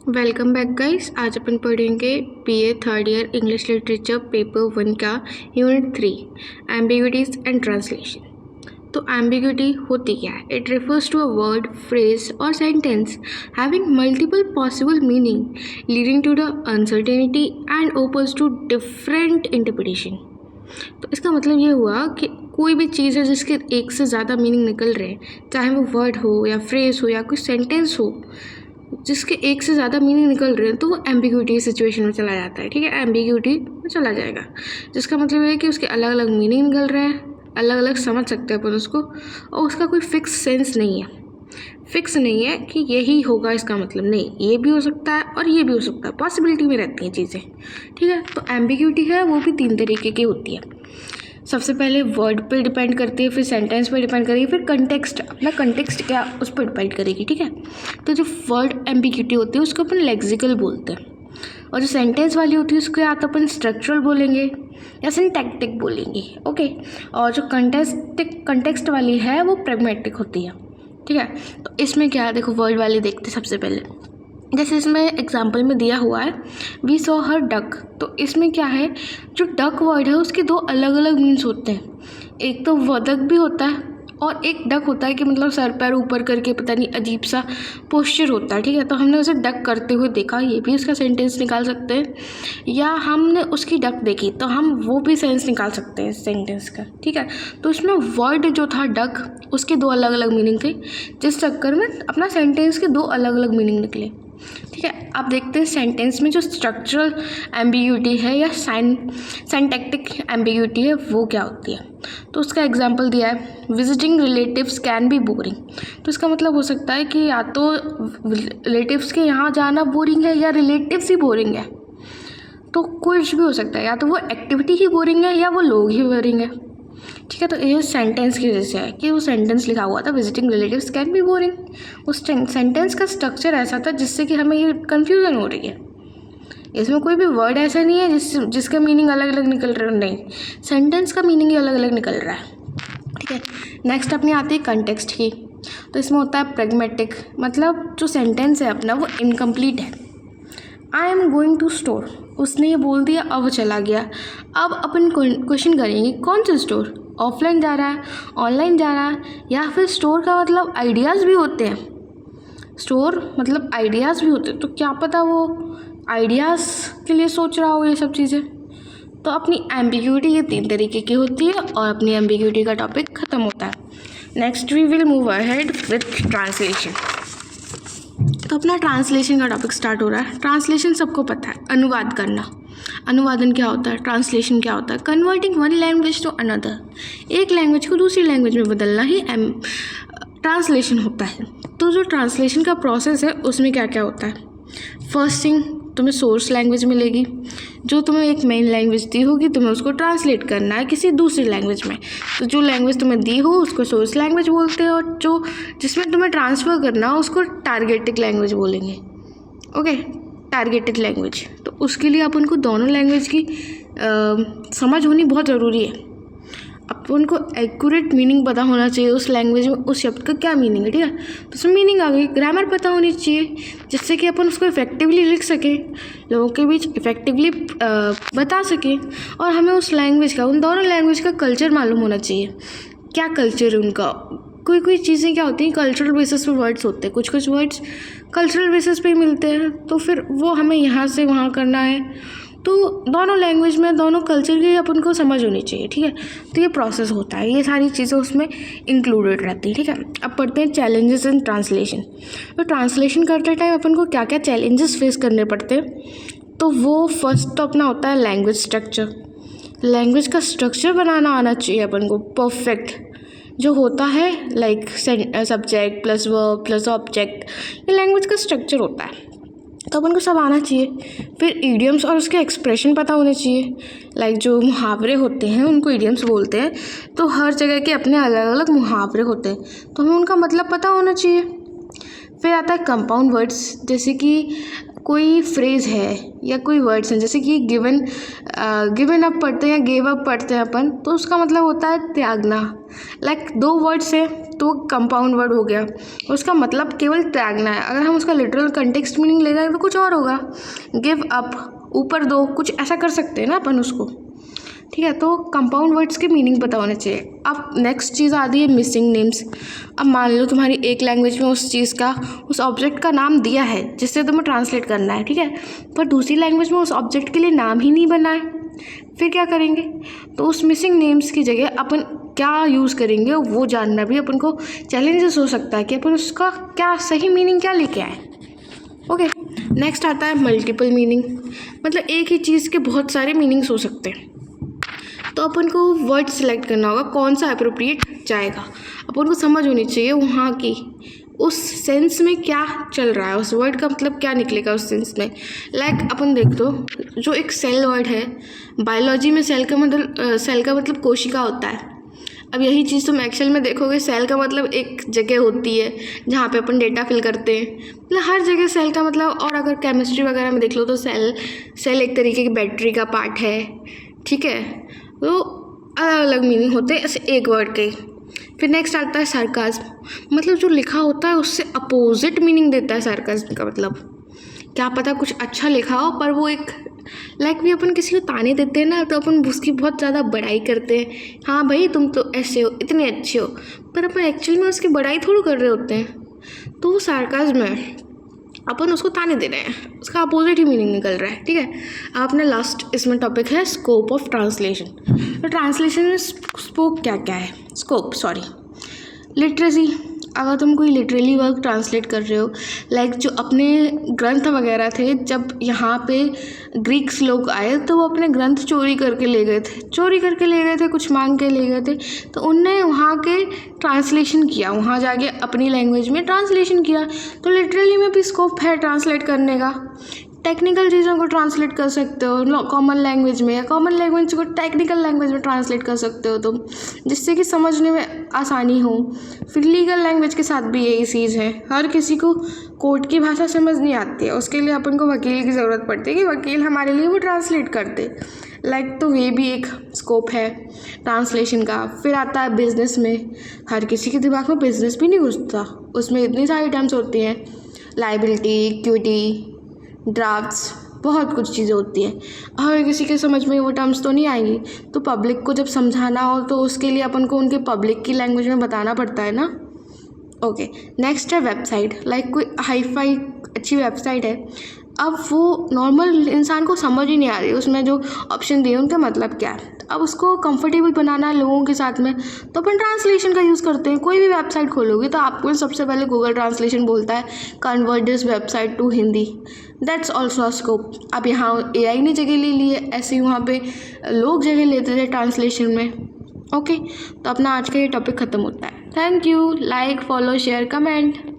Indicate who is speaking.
Speaker 1: Welcome back guys. आज अपन पढ़ेंगे BA third year English literature paper 1 का यूनिट 3 एम्बिग्यूटीज एंड ट्रांसलेशन। तो एम्बिग्यूटी होती क्या है? It refers to a word, phrase और sentence having multiple possible meaning leading to the uncertainty and opens to different interpretation. तो इसका मतलब ये हुआ कि कोई भी चीज़ है जिसके एक से ज़्यादा मीनिंग निकल रहे हैं, चाहे वो वर्ड हो या फ्रेज हो या कोई सेंटेंस हो, जिसके एक से ज़्यादा मीनिंग निकल रहे हैं, तो वो एम्बिग्यूटी सिचुएशन में चला जाता है। ठीक है, एम्बिग्यूटी में चला जाएगा, जिसका मतलब ये है कि उसके अलग अलग मीनिंग निकल रहे हैं, अलग अलग समझ सकते हैं अपन उसको, और उसका कोई फिक्स सेंस नहीं है, फिक्स नहीं है कि यही होगा इसका मतलब, नहीं, ये भी हो सकता है और ये भी हो सकता है, पॉसिबिलिटी में रहती हैं चीज़ें। ठीक है, तो एम्बिग्यूटी है वो भी 3 तरीके की होती है। सबसे पहले वर्ड पे डिपेंड करती है, फिर सेंटेंस पे डिपेंड करेगी, फिर कंटेक्स्ट, अपना कंटेक्स्ट क्या उस पर डिपेंड करेगी। ठीक है, तो जो वर्ड एम्बिग्यूटी होती है उसको अपन लेक्सिकल बोलते हैं, और जो सेंटेंस वाली होती है उसको या तो अपन स्ट्रक्चरल बोलेंगे या सिंटैक्टिक बोलेंगे। ओके, और जो कंटेक्स्ट वाली है वो प्रैग्मेटिक होती है। ठीक है, तो इसमें क्या है, देखो वर्ड वाली देखते सबसे पहले। जैसे इसमें एग्जाम्पल में दिया हुआ है वी सॉ हर डक, तो इसमें क्या है, जो डक वर्ड है उसके 2 अलग अलग मीन्स होते हैं। एक तो वदक भी होता है और एक डक होता है कि मतलब सर पैर ऊपर करके पता नहीं अजीब सा पोस्चर होता है। ठीक है, तो हमने उसे डक करते हुए देखा, ये भी उसका सेंटेंस निकाल सकते हैं, या हमने उसकी डक देखी तो हम वो भी सेंस निकाल सकते हैं सेंटेंस का। ठीक है, तो उसमें वर्ड जो था डक, उसके 2 अलग अलग मीनिंग थे, जिस चक्कर में अपना सेंटेंस के 2 अलग अलग मीनिंग निकले। ठीक है, आप देखते हैं सेंटेंस में जो स्ट्रक्चरल एम्बिग्यूटी है या सिंटैक्टिक एम्बिग्यूटी है वो क्या होती है। तो उसका एग्जांपल दिया है visiting relatives can be boring. तो इसका मतलब हो सकता है कि या तो रिलेटिव्स के यहाँ जाना बोरिंग है या रिलेटिव्स ही बोरिंग है, तो कुछ भी हो सकता है, या तो वो एक्टिविटी ही बोरिंग है या वो लोग ही बोरिंग है। ठीक है, तो ये सेंटेंस की वजह से है कि वो सेंटेंस लिखा हुआ था visiting relatives can be boring. उस सेंटेंस का स्ट्रक्चर ऐसा था जिससे कि हमें ये कन्फ्यूज़न हो रही है। इसमें कोई भी वर्ड ऐसा नहीं है जिसका मीनिंग अलग अलग निकल रहा है, नहीं, सेंटेंस का मीनिंग ही अलग अलग निकल रहा है। ठीक है, नेक्स्ट अपनी आती है कंटेक्स्ट की। तो इसमें होता है प्रैग्मेटिक, मतलब जो सेंटेंस है अपना वो इनकम्प्लीट है। I am going to store, उसने ये बोल दिया, अब वो चला गया। अब अपन क्वेश्चन करेंगे कौन सा स्टोर, ऑफलाइन जा रहा है, ऑनलाइन जा रहा है, या फिर स्टोर का मतलब आइडियाज़ भी होते हैं, स्टोर मतलब आइडियाज़ भी होते हैं, तो क्या पता वो आइडियाज़ के लिए सोच रहा हो ये सब चीज़ें। तो अपनी एम्बिग्यूटी ये 3 तरीके की होती है और अपनी एम्बिग्यूटी का टॉपिक ख़त्म होता है। Next we will move ahead with translation. तो अपना ट्रांसलेशन का टॉपिक स्टार्ट हो रहा है। ट्रांसलेशन सबको पता है, अनुवाद करना। अनुवादन क्या होता है, ट्रांसलेशन क्या होता है, converting one language to another, एक लैंग्वेज को दूसरी लैंग्वेज में बदलना ही ट्रांसलेशन होता है। तो जो ट्रांसलेशन का प्रोसेस है उसमें क्या क्या होता है, फर्स्ट थिंग तुम्हें सोर्स लैंग्वेज मिलेगी, जो तुम्हें एक मेन लैंग्वेज दी होगी, तुम्हें उसको ट्रांसलेट करना है किसी दूसरी लैंग्वेज में। तो जो लैंग्वेज तुम्हें दी हो उसको सोर्स लैंग्वेज बोलते हैं, और जो जिसमें तुम्हें ट्रांसफ़र करना हो उसको टारगेटेड लैंग्वेज बोलेंगे। ओके, टारगेटेड लैंग्वेज, तो उसके लिए अपन को दोनों लैंग्वेज की समझ होनी बहुत ज़रूरी है। अपन को एक्यूरेट मीनिंग पता होना चाहिए उस लैंग्वेज में उस शब्द का क्या मीनिंग है। ठीक है, तो उसमें मीनिंग आ गई, ग्रामर पता होनी चाहिए जिससे कि अपन उसको इफेक्टिवली लिख सकें, लोगों के बीच इफेक्टिवली बता सकें, और हमें उस लैंग्वेज का, उन दोनों लैंग्वेज का कल्चर मालूम होना चाहिए, क्या कल्चर है उनका। कोई चीज़ें क्या होती हैं, कल्चरल बेसिस पे वर्ड्स होते हैं, कुछ वर्ड्स कल्चरल बेसिस पे ही मिलते हैं, तो फिर वो हमें यहाँ से वहाँ करना है, तो दोनों लैंग्वेज में दोनों कल्चर की अपन को समझ होनी चाहिए। ठीक है, तो ये प्रोसेस होता है, ये सारी चीज़ें उसमें इंक्लूडेड रहती हैं। ठीक है, अब पढ़ते हैं चैलेंजेस इन ट्रांसलेशन। तो ट्रांसलेशन करते टाइम अपन को क्या क्या चैलेंजेस फेस करने पड़ते हैं, तो वो फर्स्ट तो अपना होता है लैंग्वेज स्ट्रक्चर। लैंग्वेज का स्ट्रक्चर बनाना आना चाहिए अपन को परफेक्ट, जो होता है like subject plus verb plus object, ये लैंग्वेज का स्ट्रक्चर होता है, तो अपन को सब आना चाहिए। फिर ईडियम्स और उसके एक्सप्रेशन पता होने चाहिए, लाइक जो मुहावरे होते हैं उनको ईडियम्स बोलते हैं, तो हर जगह के अपने अलग अलग मुहावरे होते हैं, तो हमें उनका मतलब पता होना चाहिए। फिर आता है कंपाउंड वर्ड्स, जैसे कि कोई फ्रेज़ है या कोई वर्ड्स हैं, जैसे कि गिवन अप पढ़ते हैं या गेव अप पढ़ते हैं अपन, तो उसका मतलब होता है त्यागना। लाइक 2 वर्ड्स हैं, तो कंपाउंड वर्ड हो गया, उसका मतलब केवल त्यागना है। अगर हम उसका लिटरल कंटेक्स्ट मीनिंग ले जाए तो कुछ और होगा, गिव अप, ऊपर दो, कुछ ऐसा कर सकते हैं ना अपन उसको, ठीक है। तो कंपाउंड वर्ड्स के मीनिंग पता होने चाहिए। अब नेक्स्ट चीज़ आती है मिसिंग नेम्स। अब मान लो तुम्हारी एक लैंग्वेज में उस चीज़ का, उस ऑब्जेक्ट का नाम दिया है जिससे तुम्हें ट्रांसलेट करना है, ठीक है, पर दूसरी लैंग्वेज में उस ऑब्जेक्ट के लिए नाम ही नहीं बना है, फिर क्या करेंगे? तो उस मिसिंग नेम्स की जगह अपन क्या यूज़ करेंगे वो जानना भी अपन को चैलेंजेस हो सकता है कि अपन उसका क्या सही मीनिंग क्या लेके आए। ओके, नेक्स्ट आता है मल्टीपल मीनिंग। मतलब एक ही चीज़ के बहुत सारे मीनिंग्स हो सकते हैं, तो अपन को वर्ड सेलेक्ट करना होगा कौन सा अप्रोप्रिएट जाएगा। अपन को समझ होनी चाहिए वहाँ की उस सेंस में क्या चल रहा है, उस वर्ड का मतलब क्या निकलेगा उस सेंस में। लाइक अपन देख दो, जो एक सेल वर्ड है, बायोलॉजी में सेल का मतलब कोशिका होता है। अब यही चीज़ तुम एक्सेल में देखोगे, सेल का मतलब एक जगह होती है जहाँ पे अपन डेटा फिल करते हैं, मतलब हर जगह सेल का मतलब। और अगर केमिस्ट्री वगैरह में देख लो तो सेल एक तरीके की बैटरी का पार्ट है, ठीक है। तो अलग अलग मीनिंग होते हैं ऐसे एक वर्ड के। फिर नेक्स्ट आता है सार्काज्म, मतलब जो लिखा होता है उससे अपोजिट मीनिंग देता है सार्काज्म का मतलब। क्या पता कुछ अच्छा लिखा हो पर वो एक लाइक भी अपन किसी को ताने देते हैं ना, तो अपन उसकी बहुत ज़्यादा बड़ाई करते हैं, हाँ भाई तुम तो ऐसे हो, इतने अच्छे हो, पर अपन एक्चुअली में उसकी बड़ाई थोड़ी कर रहे होते हैं। तो वो सार्काज्म है, अपन उसको ताने दे रहे हैं, उसका अपोजिट ही मीनिंग निकल रहा है, ठीक है। अब अपने लास्ट इसमें टॉपिक है स्कोप ऑफ ट्रांसलेशन। तो ट्रांसलेशन में स्कोप क्या क्या है, स्कोप सॉरी लिटरेसी। अगर तुम कोई लिटरली वर्क ट्रांसलेट कर रहे हो, लाइक जो अपने ग्रंथ वगैरह थे, जब यहाँ पे ग्रीक्स लोग आए तो वो अपने ग्रंथ चोरी करके ले गए थे, कुछ मांग के ले गए थे, तो उनने वहाँ के ट्रांसलेशन किया, वहाँ जाके अपनी लैंग्वेज में ट्रांसलेशन किया। तो लिटरली में भी स्कोप है ट्रांसलेट करने का। टेक्निकल चीज़ों को ट्रांसलेट कर सकते हो कॉमन लैंग्वेज में, या कॉमन लैंग्वेज को टेक्निकल लैंग्वेज में ट्रांसलेट कर सकते हो तुम, जिससे कि समझने में आसानी हो। फिर लीगल लैंग्वेज के साथ भी यही चीज़ है, हर किसी को कोर्ट की भाषा समझ नहीं आती है, उसके लिए अपन को वकील की ज़रूरत पड़ती है कि वकील हमारे लिए वो ट्रांसलेट कर दे, लाइक। तो ये भी एक स्कोप है ट्रांसलेशन का। फिर आता है बिजनेस में, हर किसी के दिमाग में बिजनेस भी नहीं घुसता, उसमें इतनी सारी टर्म्स होती हैं, लायबिलिटी, इक्विटी, ड्राफ्ट्स, बहुत कुछ चीज़ें होती हैं। हर किसी के समझ में वो टर्म्स तो नहीं आएंगी, तो पब्लिक को जब समझाना हो तो उसके लिए अपन को उनके पब्लिक की लैंग्वेज में बताना पड़ता है ना। ओके, नेक्स्ट है वेबसाइट। लाइक कोई हाई-फाई अच्छी वेबसाइट है, अब वो नॉर्मल इंसान को समझ ही नहीं आ रही उसमें जो ऑप्शन दिए उनका मतलब क्या है। अब उसको कंफर्टेबल बनाना है लोगों के साथ में, तो अपन ट्रांसलेशन का यूज़ करते हैं। कोई भी वेबसाइट खोलोगे तो आपको सबसे पहले गूगल ट्रांसलेशन बोलता है convert this website to Hindi, that's also a scope. अब यहाँ AI ने जगह ले ली है, ऐसे ही वहाँ पे लोग जगह लेते थे ट्रांसलेशन में। ओके, तो अपना आज का ये टॉपिक ख़त्म होता है। Thank you, like, follow, share, comment.